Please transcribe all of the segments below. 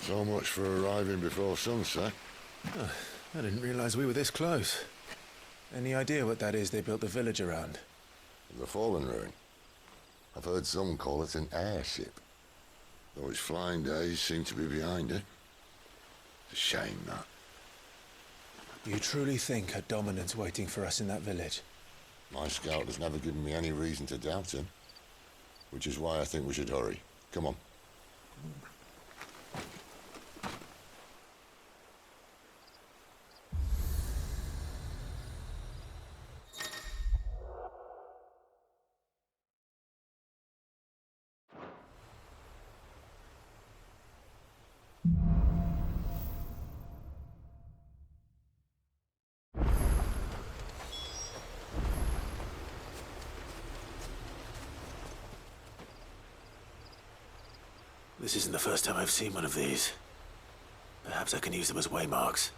So much for arriving before sunset. Oh, I didn't realize we were this close. Any idea what that is they built the village around? The fallen ruin. I've heard some call it an airship. Though its flying days seem to be behind it. It's a shame, that. You truly think a dominant's waiting for us in that village? My scout has never given me any reason to doubt him. Which is why I think we should hurry. Come on. This isn't the first time I've seen one of these. Perhaps I can use them as waymarks.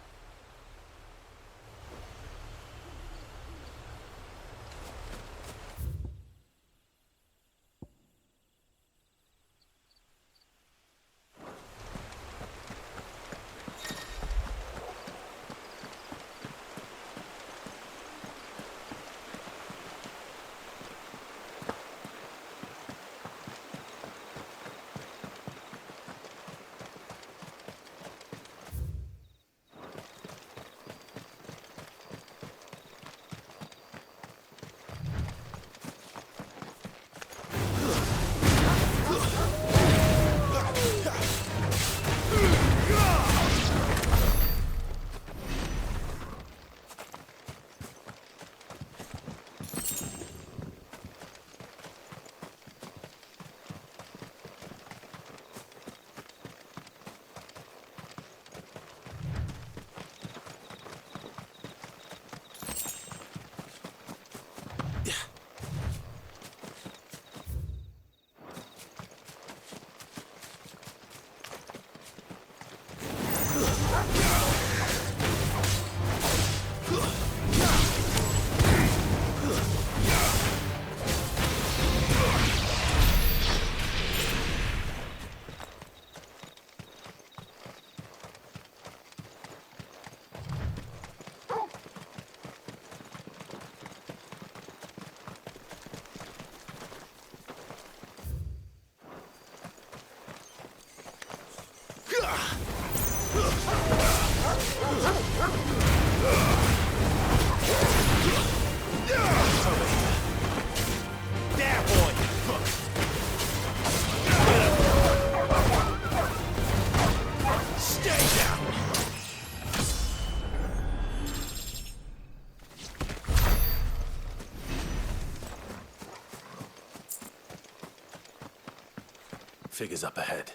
Figures up ahead.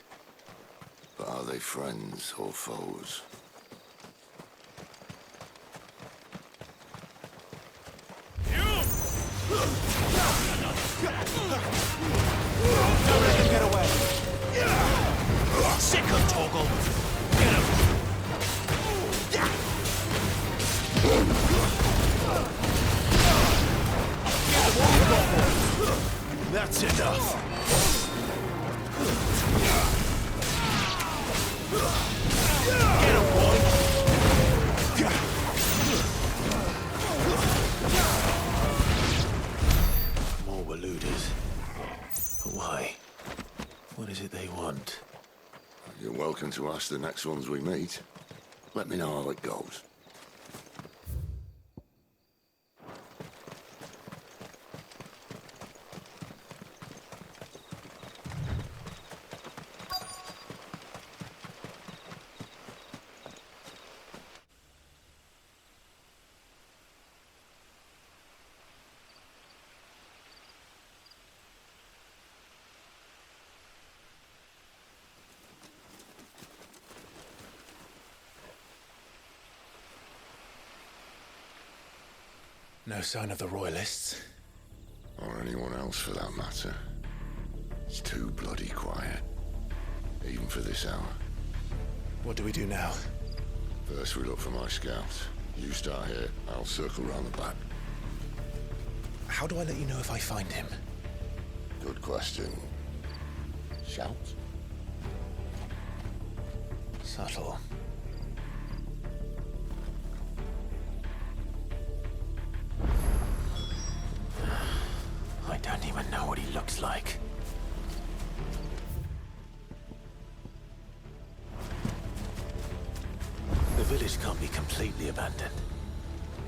But are they friends or foes? Don't let him get away. Sick of Toggle. Get him. That's enough. Get him, boy. More Waluders. But why? What is it they want? You're welcome to ask the next ones we meet. Let me know how it goes. No sign of the Royalists. Or anyone else for that matter. It's too bloody quiet. Even for this hour. What do we do now? First we look for my scout. You start here, I'll circle round the back. How do I let you know if I find him? Good question. Shout? Subtle. I don't even know what he looks like. The village can't be completely abandoned,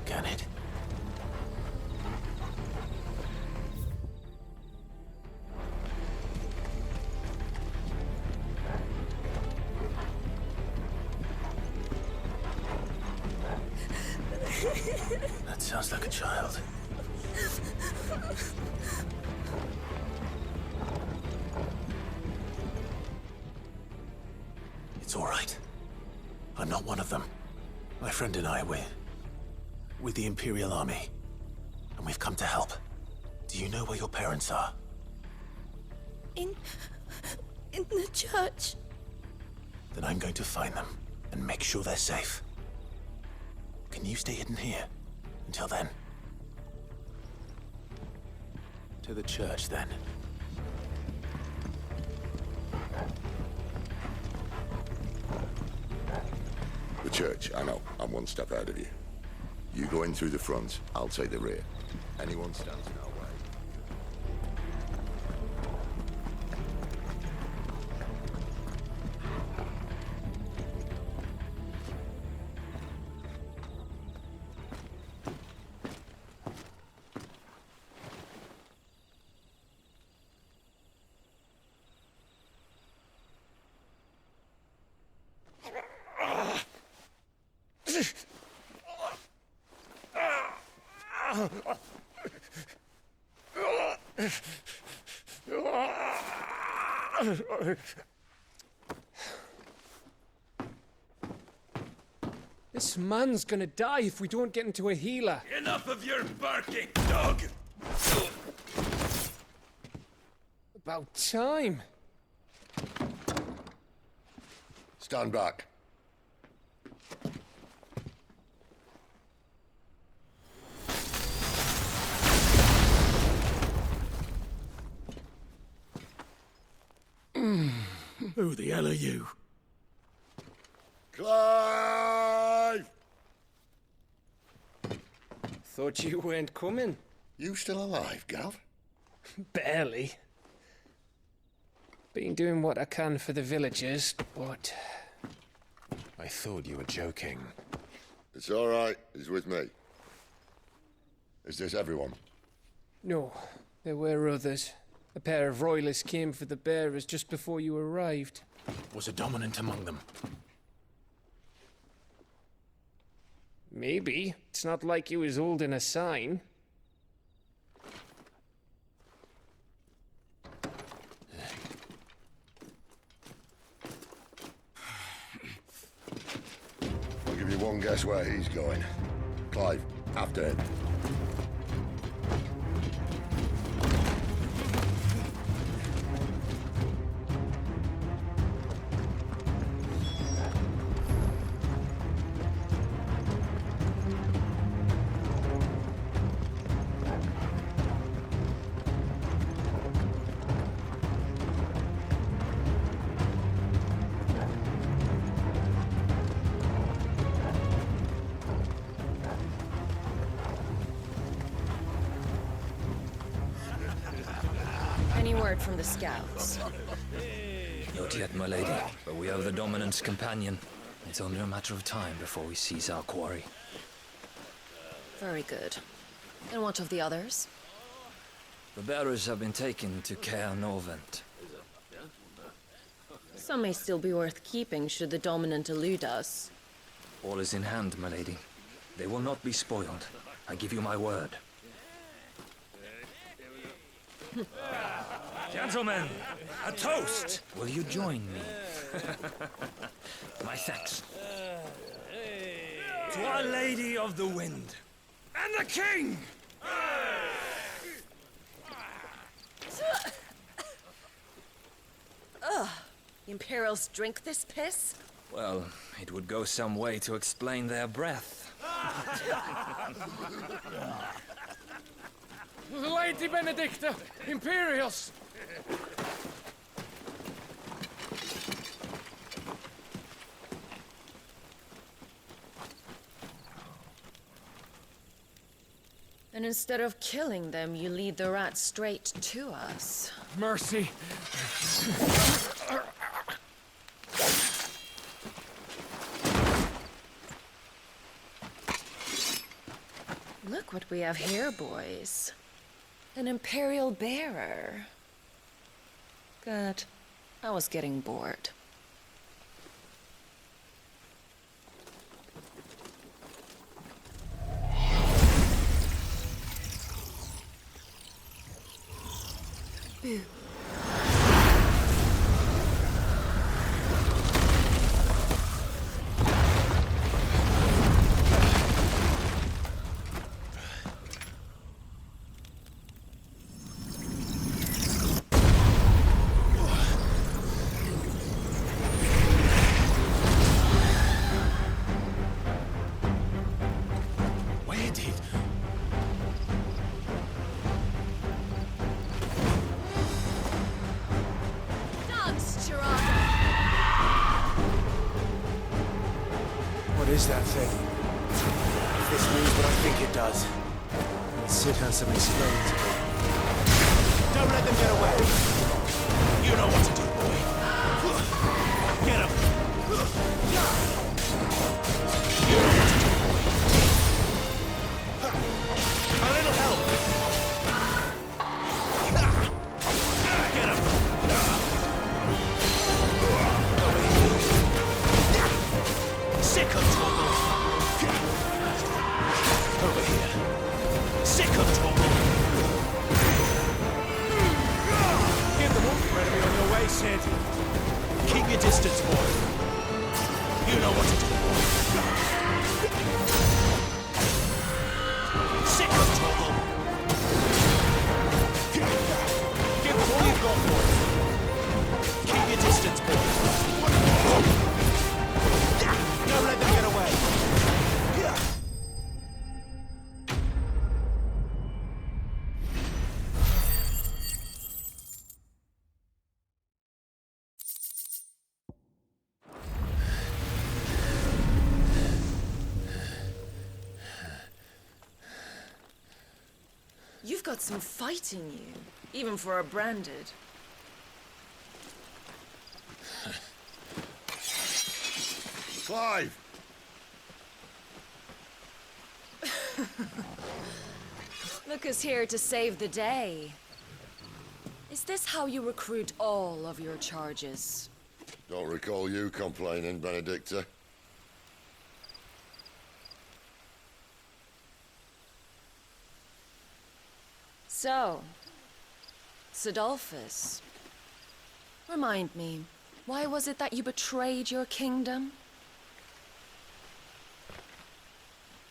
can it? That sounds like a child. It's all right. I'm not one of them. My friend and I, we're with the Imperial Army, and we've come to help. Do you know where your parents are? In the church. Then I'm going to find them and make sure they're safe. Can you stay hidden here until then? To the church, then. The church, I know. I'm one step ahead of you. You go in through the front, I'll take the rear. Anyone stands in our way. This man's gonna die if we don't get into a healer. Enough of your barking, dog! About time. Stand back. Who the hell are you? Clive! Thought you weren't coming. You still alive, Gav? Barely. Been doing what I can for the villagers, but... I thought you were joking. It's all right. He's with me. Is this everyone? No, there were others. A pair of royalists came for the bearers just before you arrived. Was a dominant among them? Maybe. It's not like he was holding a sign. I'll give you one guess where he's going. Clive, after him. Any word from the scouts? Not yet, my lady, but we have the dominant's companion. It's only a matter of time before we seize our quarry. Very good. And what of the others? The bearers have been taken to Karakter. Some may still be worth keeping should the dominant elude us. All is in hand, my lady. They will not be spoiled. I give you my word. Gentlemen, a toast! Will you join me? My thanks. To Our Lady of the Wind. And the King! The Imperials drink this piss? Well, it would go some way to explain their breath. Lady Benedicta! Imperials! And instead of killing them, you lead the rats straight to us. Mercy. Look what we have here, boys. An Imperial bearer. Good. I was getting bored. Boo. What is that thing? If this means what I think it does, Sid has some explaining to do. Don't let them get away! You know what to do, boy. Get him! You know what to do, boy. A little help! Get him! Sick of trouble! Over here. Sick of trouble! Give the wolf enemy on your way, Sid. Keep your distance, boy. You know what to do, boy. Sick of trouble! Give them all you've got, boy. Keep your distance, boy. Don't let them get away. You've got some fight in you, even for a branded. Clive! Look who's here to save the day. Is this how you recruit all of your charges? Don't recall you complaining, Benedicta. So, Sidolphus, remind me, why was it that you betrayed your kingdom?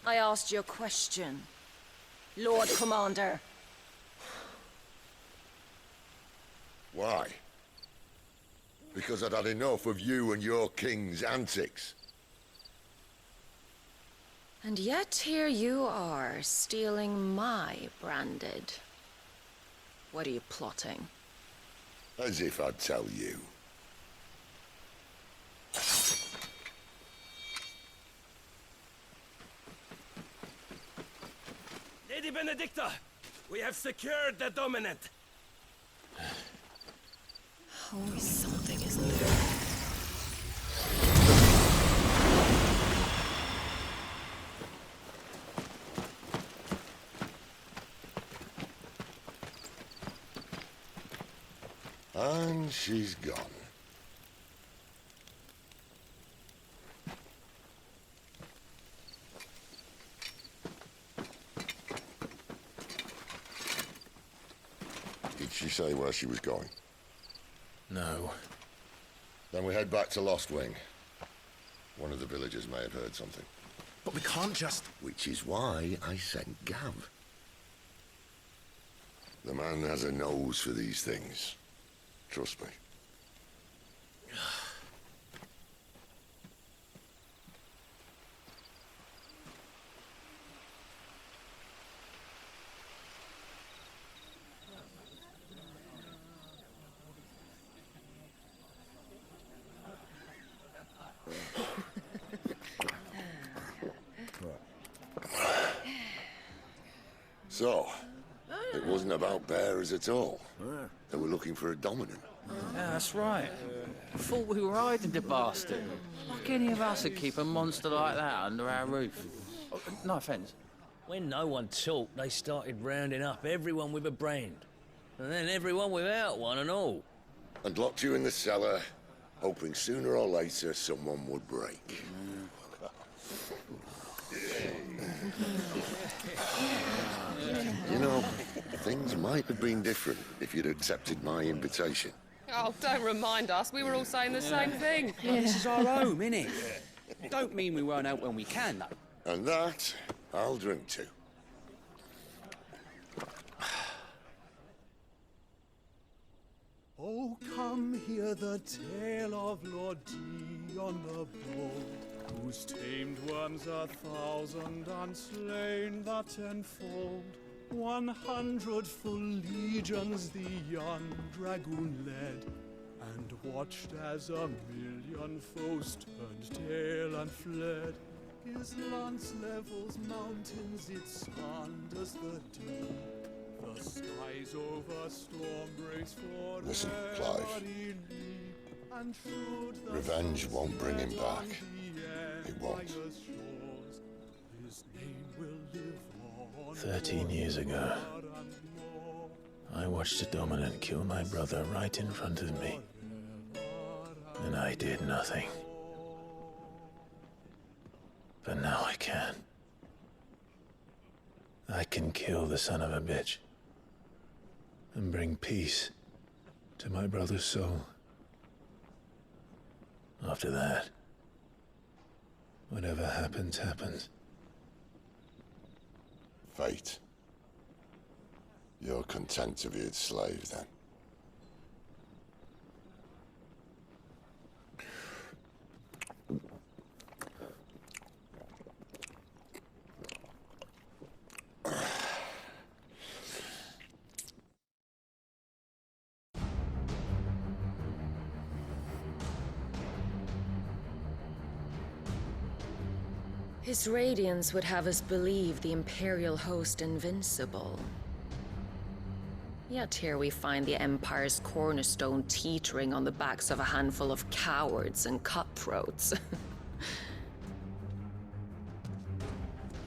I asked you a question, Lord Commander. Why? Because I'd had enough of you and your king's antics. And yet here you are, stealing my branded. What are you plotting? As if I'd tell you. Lady Benedicta, we have secured the dominant. Always something, isn't there? And she's gone. Did she say where she was going? No. Then we head back to Lost Wing. One of the villagers may have heard something. But we can't just... Which is why I sent Gav. The man has a nose for these things. Trust me. So, it wasn't about bearers at all. They were looking for a dominant. Yeah, that's right. I thought we were hiding the bastard. Like any of us would keep a monster like that under our roof. Oh, no offence. When no one talked, they started rounding up everyone with a brand. And then everyone without one and all. And locked you in the cellar, hoping sooner or later someone would break. You know, things might have been different if you'd accepted my invitation. Oh, don't remind us. We were all saying the same thing. This is our home, innit? Don't mean we weren't out when we can, though. And that, I'll drink to. Oh, come hear the tale of Lord Dion the Bold, who's tamed worms 1,000 and slain the 10-fold. 100 full legions the young dragoon led, and watched as 1,000,000 foes turned tail and fled. His lance levels mountains, it sanders the deep. The skies over storm breaks for Listen, Clive. Revenge won't bring him back. It won't. 13 years ago, I watched a dominant kill my brother right in front of me, and I did nothing. But now I can. I can kill the son of a bitch and bring peace to my brother's soul. After that, whatever happens, happens. Fate. You're content to be its slave, then? His radiance would have us believe the Imperial host invincible. Yet here we find the Empire's cornerstone teetering on the backs of a handful of cowards and cutthroats.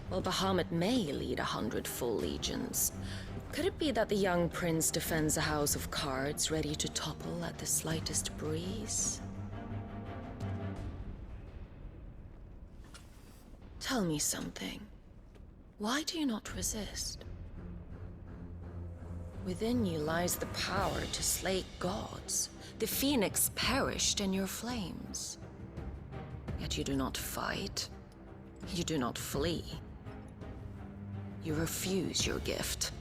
Well, Bahamut may lead 100 full legions. Could it be that the young prince defends a house of cards ready to topple at the slightest breeze? Tell me something. Why do you not resist? Within you lies the power to slay gods. The phoenix perished in your flames. Yet you do not fight. You do not flee. You refuse your gift.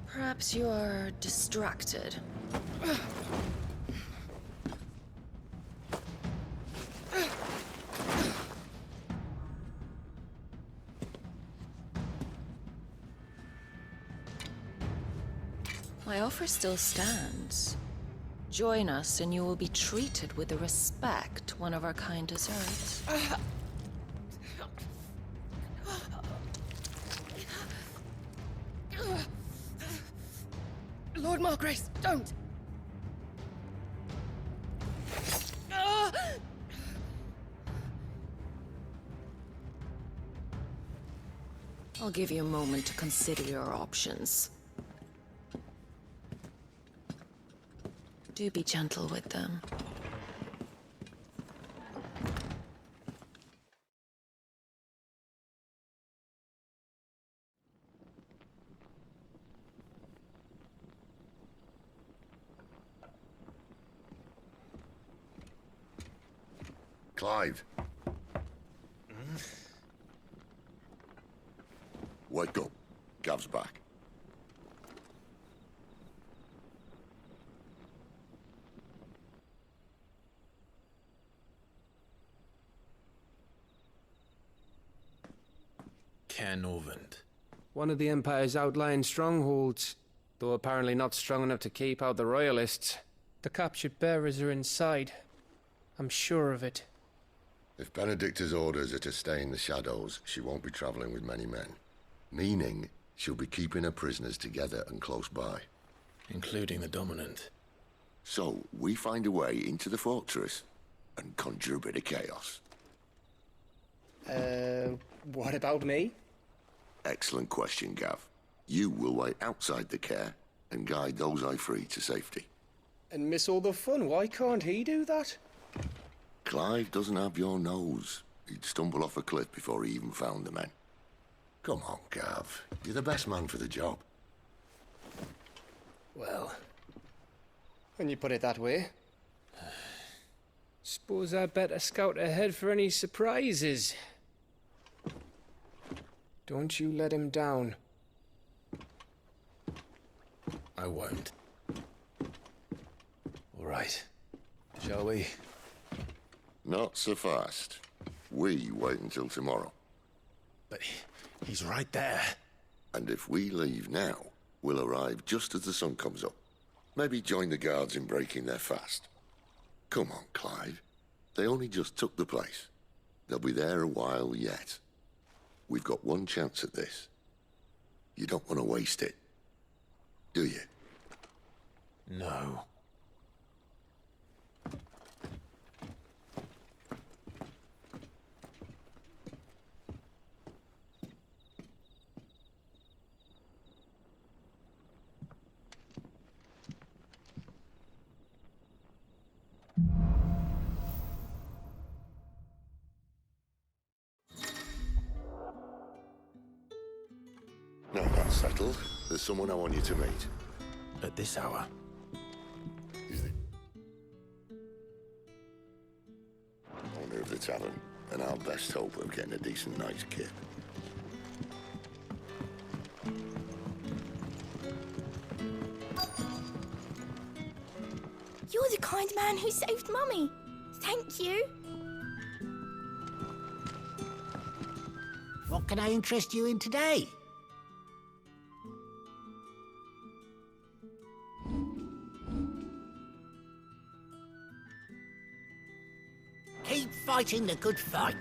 Perhaps you are distracted. My offer still stands. Join us and you will be treated with the respect one of our kind deserves. Lord Margrace, don't! I'll give you a moment to consider your options. Do be gentle with them. Clive. Wake up. Gav's back. Canovant. One of the Empire's outlying strongholds, though apparently not strong enough to keep out the Royalists. The captured bearers are inside. I'm sure of it. If Benedicta's orders are to stay in the shadows, she won't be traveling with many men. Meaning, she'll be keeping her prisoners together and close by. Including the dominant. So, we find a way into the fortress and conjure a bit of chaos. What about me? Excellent question, Gav. You will wait outside the care and guide those I free to safety. And miss all the fun. Why can't he do that? Clive doesn't have your nose. He'd stumble off a cliff before he even found the men. Come on, Gav. You're the best man for the job. Well, when you put it that way. Suppose I'd better scout ahead for any surprises. Don't you let him down. I won't. All right. Shall we? Not so fast. We wait until tomorrow. But he's right there. And if we leave now, we'll arrive just as the sun comes up. Maybe join the guards in breaking their fast. Come on, Clive. They only just took the place. They'll be there a while yet. We've got one chance at this. You don't want to waste it, do you? No. No, that's settled. There's someone I want you to meet. At this hour? Is it? Owner of the tavern, and our best hope of getting a decent night's kip. You're the kind man who saved Mummy. Thank you. What can I interest you in today? Keep fighting the good fight.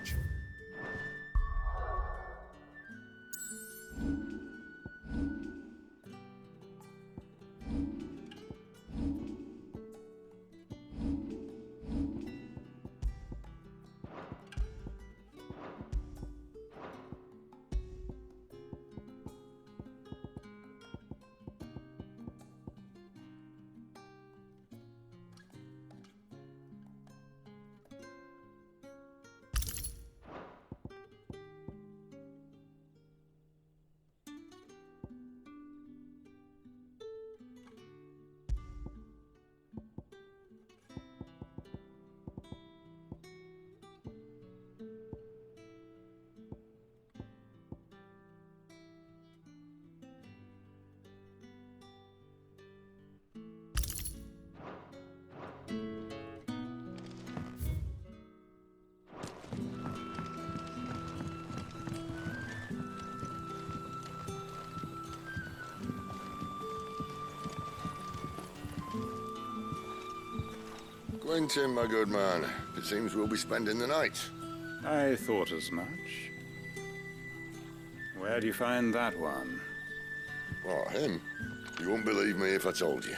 Quentin, my good man. It seems we'll be spending the night. I thought as much. Where do you find that one? What, him? You wouldn't believe me if I told you.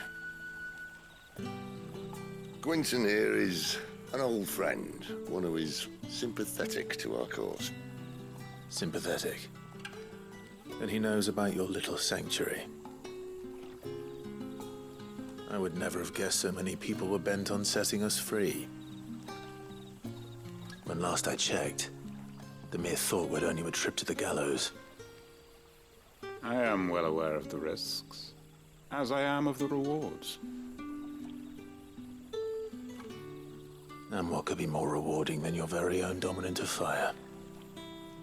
Quentin here is an old friend, one who is sympathetic to our cause. Sympathetic? And he knows about your little sanctuary. I would never have guessed so many people were bent on setting us free. When last I checked, the mere thought would earn you a trip to the gallows. I am well aware of the risks, as I am of the rewards. And what could be more rewarding than your very own dominant of fire?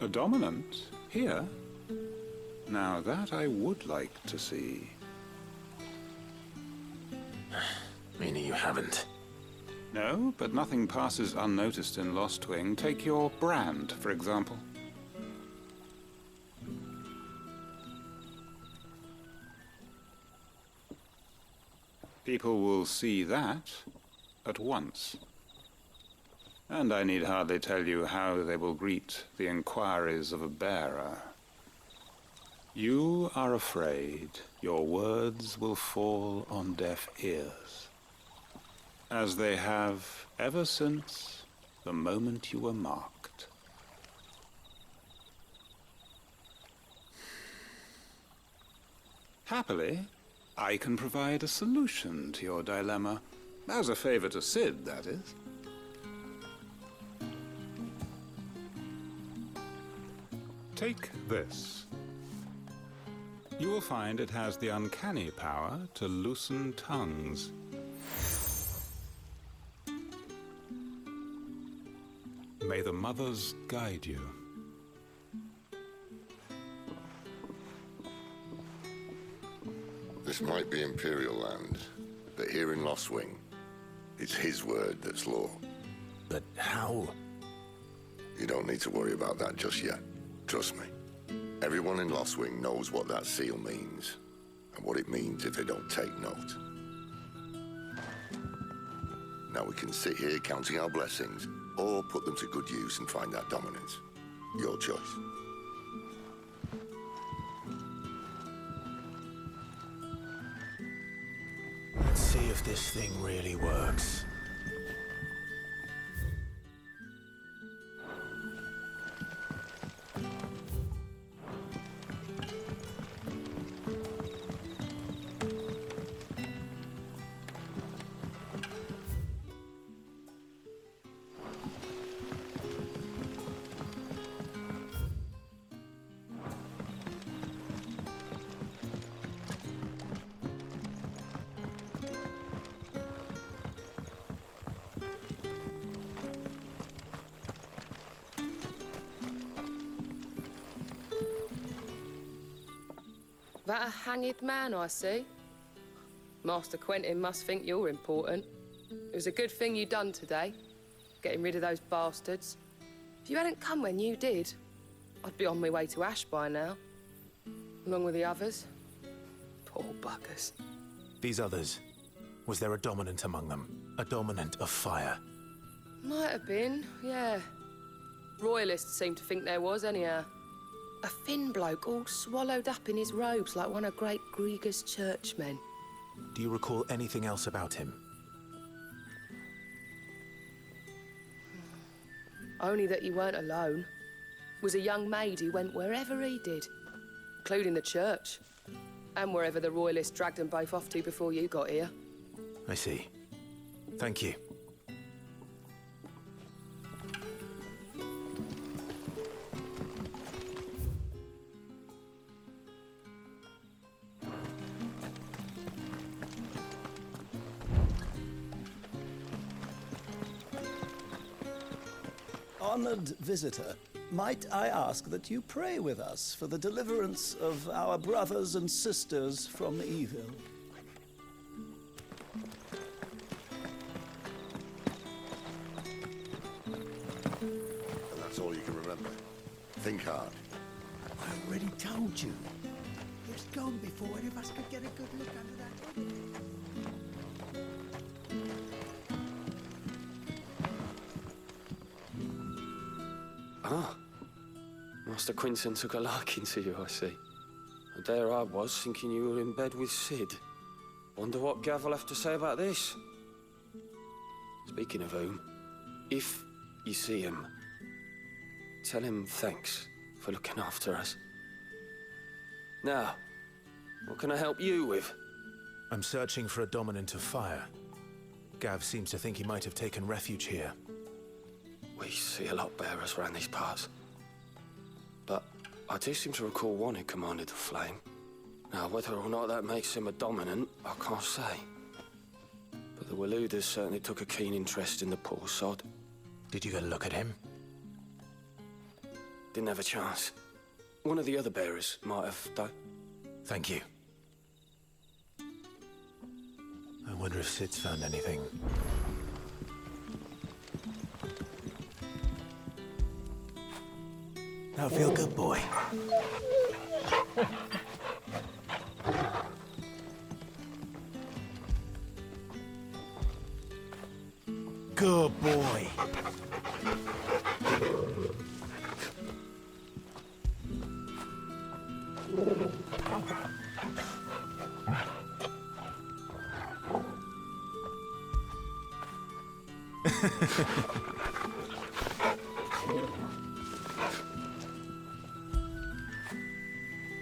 A dominant? Here? Now that I would like to see. Meaning you haven't? No, but nothing passes unnoticed in Lost Wing. Take your brand, for example. People will see that at once. And I need hardly tell you how they will greet the inquiries of a bearer. You are afraid your words will fall on deaf ears, as they have ever since the moment you were marked. Happily, I can provide a solution to your dilemma, as a favor to Sid, that is. Take this. You will find it has the uncanny power to loosen tongues. May the mothers guide you. This might be Imperial land, but here in Lostwing, it's his word that's law. But how? You don't need to worry about that just yet. Trust me. Everyone in Lostwing knows what that seal means, and what it means if they don't take note. Now we can sit here counting our blessings, or put them to good use and find that dominance. Your choice. Let's see if this thing really works. That a hanged man I see? Master Quentin must think you're important. It was a good thing you done today, getting rid of those bastards. If you hadn't come when you did, I'd be on my way to Ash by now, along with the others. Poor buggers. These others, was there a dominant among them? A dominant of fire? Might have been, yeah. Royalists seem to think there was, anyhow. A thin bloke all swallowed up in his robes like one of great Grieger's churchmen. Do you recall anything else about him? Only that he weren't alone. Was a young maid who went wherever he did, including the church, and wherever the Royalists dragged them both off to before you got here. I see. Thank you. Honored visitor, might I ask that you pray with us for the deliverance of our brothers and sisters from evil? And that's all you can remember. Think hard. I already told you. He was gone before any of us could get a good look under that hood. Ah, Master Quinton took a liking to you, I see. And there I was, thinking you were in bed with Sid. Wonder what Gav will have to say about this. Speaking of whom, if you see him, tell him thanks for looking after us. Now, what can I help you with? I'm searching for a dominant of fire. Gav seems to think he might have taken refuge here. We see a lot bearers around these parts. But I do seem to recall one who commanded the flame. Now, whether or not that makes him a dominant, I can't say. But the Waluders certainly took a keen interest in the poor sod. Did you get a look at him? Didn't have a chance. One of the other bearers might have, though. Thank you. I wonder if Sid's found anything. Now feel good, boy. Good boy.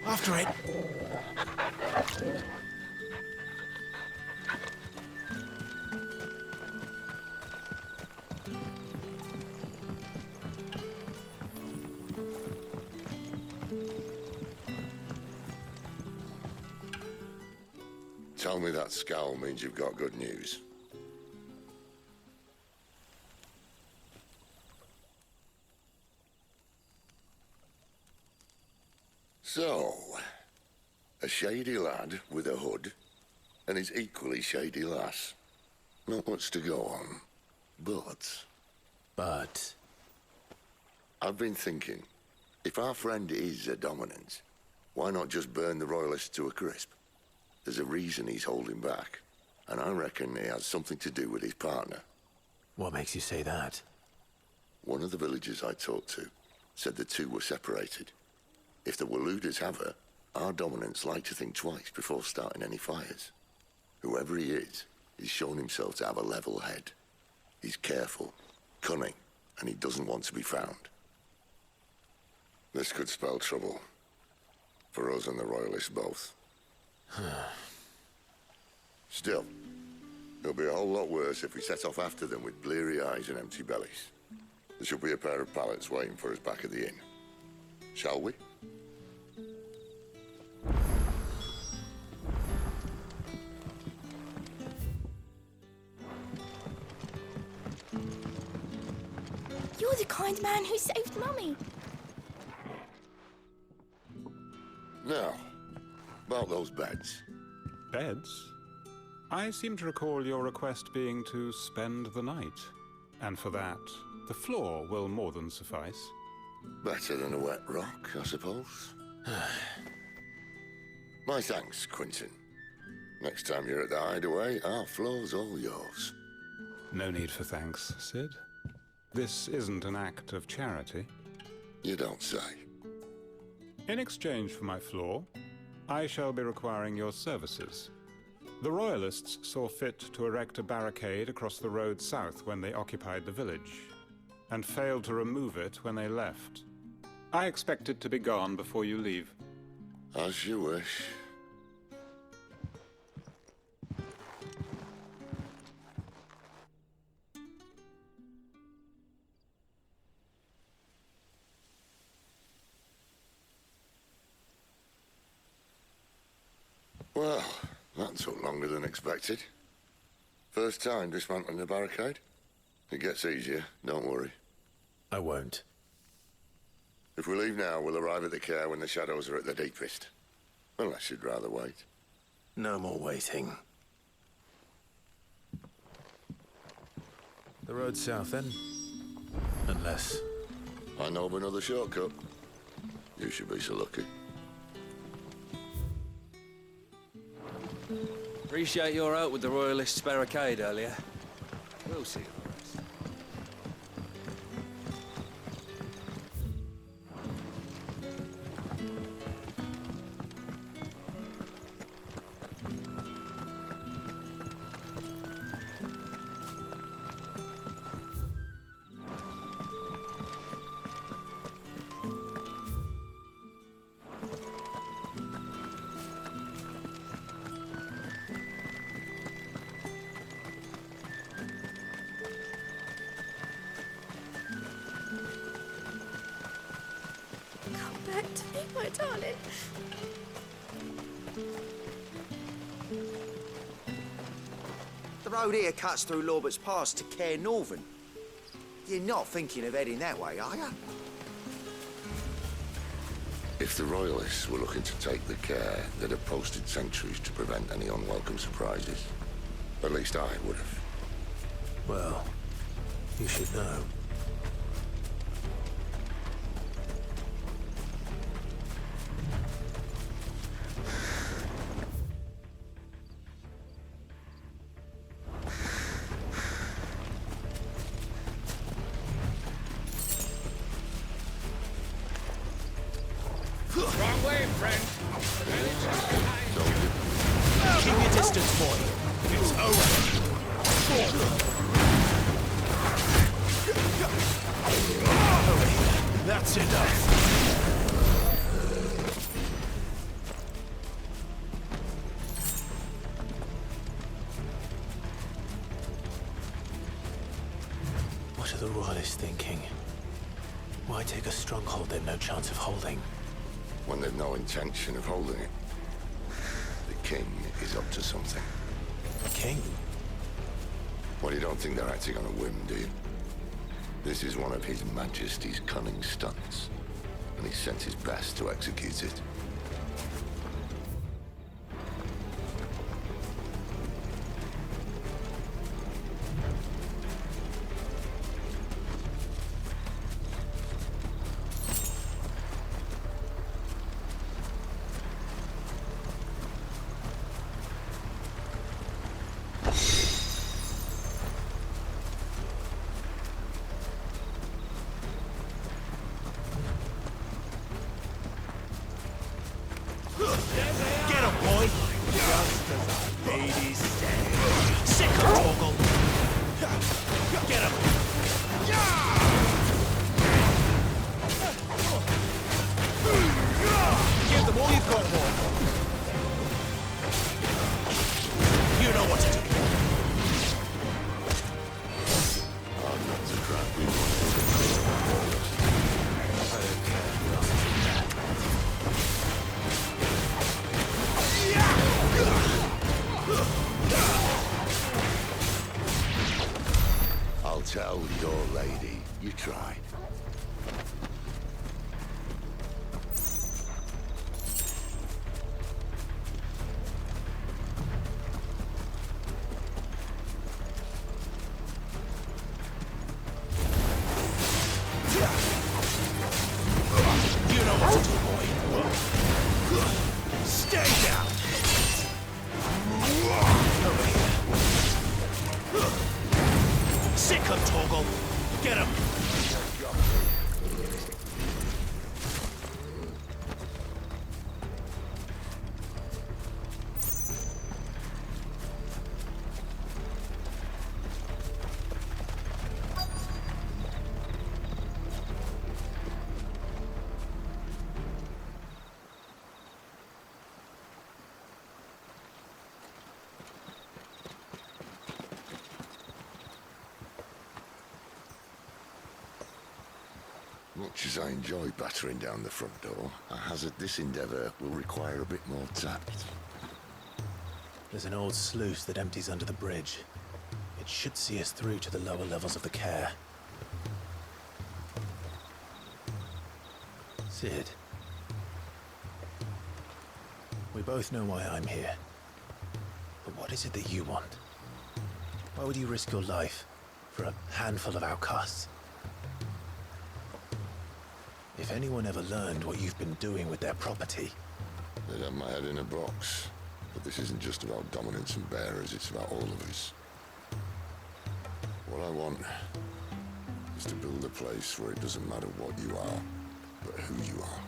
After it. Tell me that scowl means you've got good news. So, a shady lad with a hood and his equally shady lass. Not much to go on, but... I've been thinking, if our friend is a dominant, why not just burn the royalists to a crisp? There's a reason he's holding back, and I reckon he has something to do with his partner. What makes you say that? One of the villagers I talked to said the two were separated. If the Waluders have her, our dominants like to think twice before starting any fires. Whoever he is, he's shown himself to have a level head. He's careful, cunning, and he doesn't want to be found. This could spell trouble. For us and the royalists both. Still, it'll be a whole lot worse if we set off after them with bleary eyes and empty bellies. There should be a pair of pallets waiting for us back at the inn. Shall we? You're the kind man who saved Mummy. Now, about those beds. Beds? I seem to recall your request being to spend the night. And for that, the floor will more than suffice. Better than a wet rock, I suppose. My thanks, Quentin. Next time you're at the hideaway, our floor's all yours. No need for thanks, Sid. This isn't an act of charity. You don't say. In exchange for my floor, I shall be requiring your services. The Royalists saw fit to erect a barricade across the road south when they occupied the village, and failed to remove it when they left. I expect it to be gone before you leave. As you wish. Well, that took longer than expected. First time dismantling the barricade? It gets easier, don't worry. I won't. If we leave now, we'll arrive at the care when the shadows are at their deepest. Unless you'd rather wait. No more waiting. The road south, then? Unless... I know of another shortcut. You should be so lucky. Appreciate your help with the Royalists' barricade earlier. We'll see. Back to me, my darling. The road here cuts through Lorbert's Pass to Care Northern. You're not thinking of heading that way, are you? If the Royalists were looking to take the care, they'd have posted sentries to prevent any unwelcome surprises. At least I would have. Well, you should know. Wrong way, friend. Keep your distance, boy. It's over. That's enough! What are the Royalists thinking? Why take a stronghold they've no chance of holding? When they've no intention of holding it. The king is up to something. King? Well, you don't think they're acting on a whim, do you? This is one of His Majesty's cunning stunts, and he sent his best to execute it. Get him, boy! Just as our lady said. Sick of Torgal! Get him! Give them all you've got, boy! You know what to do. I'm not the crap we want. I don't care. I'll tell your lady you tried. You know what to do, boy. Stay down! Over here. Sick of Torgal! Get him! Much as I enjoy battering down the front door, I hazard this endeavour will require a bit more tact. There's an old sluice that empties under the bridge. It should see us through to the lower levels of the care. Sid. We both know why I'm here. But what is it that you want? Why would you risk your life for a handful of outcasts? If anyone ever learned what you've been doing with their property... They'd have my head in a box. But this isn't just about dominance and bearers, it's about all of us. What I want is to build a place where it doesn't matter what you are, but who you are.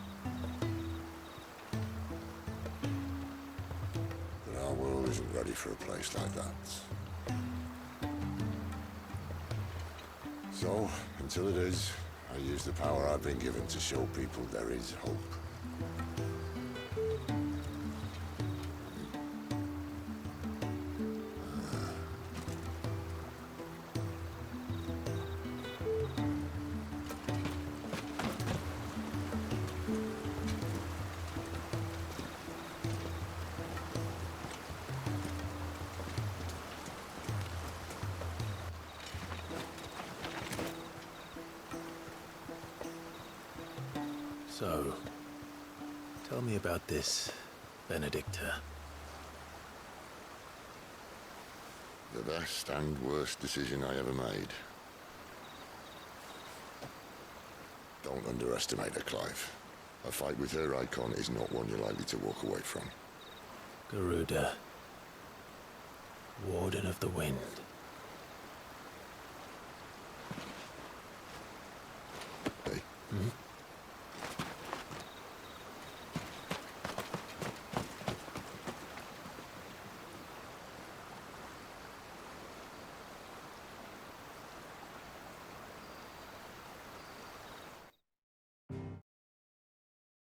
But our world isn't ready for a place like that. So, until it is, I use the power I've been given to show people there is hope. So, tell me about this, Benedicta. The best and worst decision I ever made. Don't underestimate her, Clive. A fight with her Eikon is not one you're likely to walk away from. Garuda. Warden of the Wind.